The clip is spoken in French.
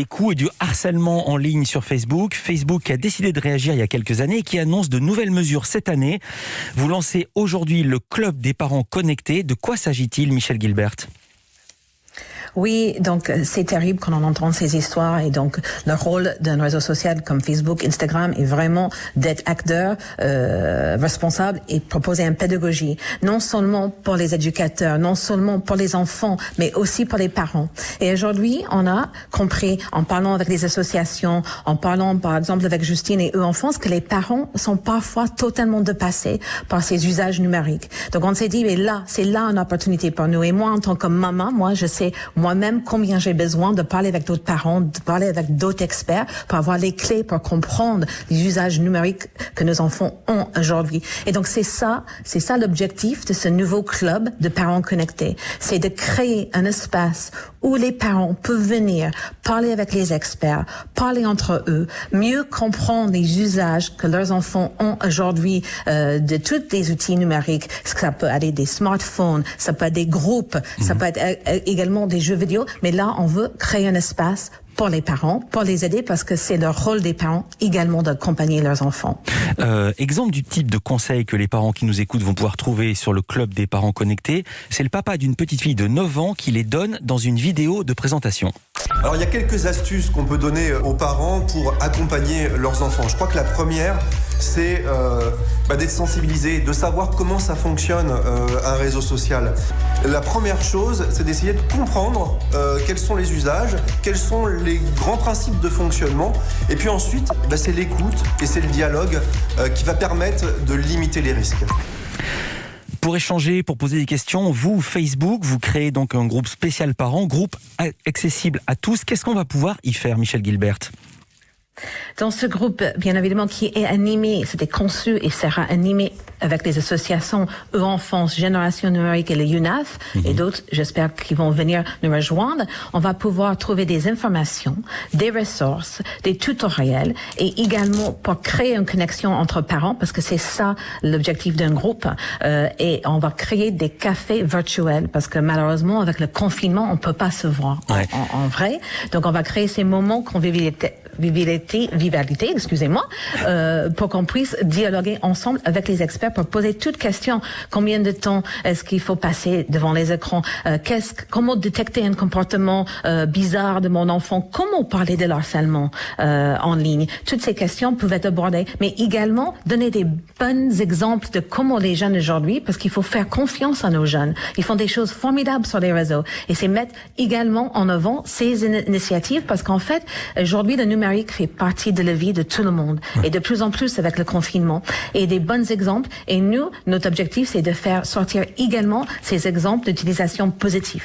des coups et du harcèlement en ligne sur Facebook. Facebook a décidé de réagir il y a quelques années et qui annonce de nouvelles mesures cette année. Vous lancez aujourd'hui le Club des parents connectés. De quoi s'agit-il, Michel Gilbert ? Oui, donc c'est terrible quand on entend ces histoires et donc le rôle d'un réseau social comme Facebook, Instagram est vraiment d'être acteur responsable et proposer une pédagogie, non seulement pour les éducateurs, non seulement pour les enfants, mais aussi pour les parents. Et aujourd'hui, on a compris en parlant avec les associations, en parlant par exemple avec Justine et eux en France, que les parents sont parfois totalement dépassés par ces usages numériques. Donc on s'est dit, mais là, c'est là une opportunité pour nous. Et moi, en tant que maman, moi, je sais moi-même combien j'ai besoin de parler avec d'autres parents, de parler avec d'autres experts pour avoir les clés pour comprendre les usages numériques que nos enfants ont aujourd'hui. Et donc c'est ça l'objectif de ce nouveau club de parents connectés. C'est de créer un espace où les parents peuvent venir parler avec les experts, parler entre eux, mieux comprendre les usages que leurs enfants ont aujourd'hui de tous les outils numériques. Ça peut aller des smartphones, ça peut être des groupes, ça peut être également des jeux vidéo, mais là, on veut créer un espace pour les parents, pour les aider, parce que c'est le rôle des parents également d'accompagner leurs enfants. Exemple du type de conseil que les parents qui nous écoutent vont pouvoir trouver sur le Club des parents connectés, c'est le papa d'une petite fille de 9 ans qui les donne dans une vidéo de présentation. Alors il y a quelques astuces qu'on peut donner aux parents pour accompagner leurs enfants. Je crois que la première, c'est d'être sensibilisé, de savoir comment ça fonctionne un réseau social. La première chose, c'est d'essayer de comprendre quels sont les usages, quels sont les grands principes de fonctionnement. Et puis ensuite, c'est l'écoute et c'est le dialogue qui va permettre de limiter les risques. Pour échanger, pour poser des questions, vous, Facebook, vous créez donc un groupe spécial parents, groupe accessible à tous. Qu'est-ce qu'on va pouvoir y faire, Michel Gilbert ? Dans ce groupe, bien évidemment, qui est animé, c'était conçu et sera animé avec les associations Enfance, Génération Numérique et le UNAF et d'autres, j'espère, qui vont venir nous rejoindre. On va pouvoir trouver des informations, des ressources, des tutoriels et également pour créer une connexion entre parents, parce que c'est ça l'objectif d'un groupe. Et on va créer des cafés virtuels parce que malheureusement, avec le confinement, on peut pas se voir en vrai. Donc, on va créer ces moments convivialité, excusez-moi, pour qu'on puisse dialoguer ensemble avec les experts pour poser toutes questions. Combien de temps est-ce qu'il faut passer devant les écrans? Comment détecter un comportement bizarre de mon enfant? Comment parler de l'harcèlement en ligne? Toutes ces questions peuvent être abordées, mais également donner des bons exemples de comment les jeunes aujourd'hui, parce qu'il faut faire confiance à nos jeunes. Ils font des choses formidables sur les réseaux. Et c'est mettre également en avant ces initiatives, parce qu'en fait, aujourd'hui, le numérique fait partie de la vie de tout le monde. Et de plus en plus avec le confinement. Et des bons exemples. Et nous, notre objectif, c'est de faire sortir également ces exemples d'utilisation positive.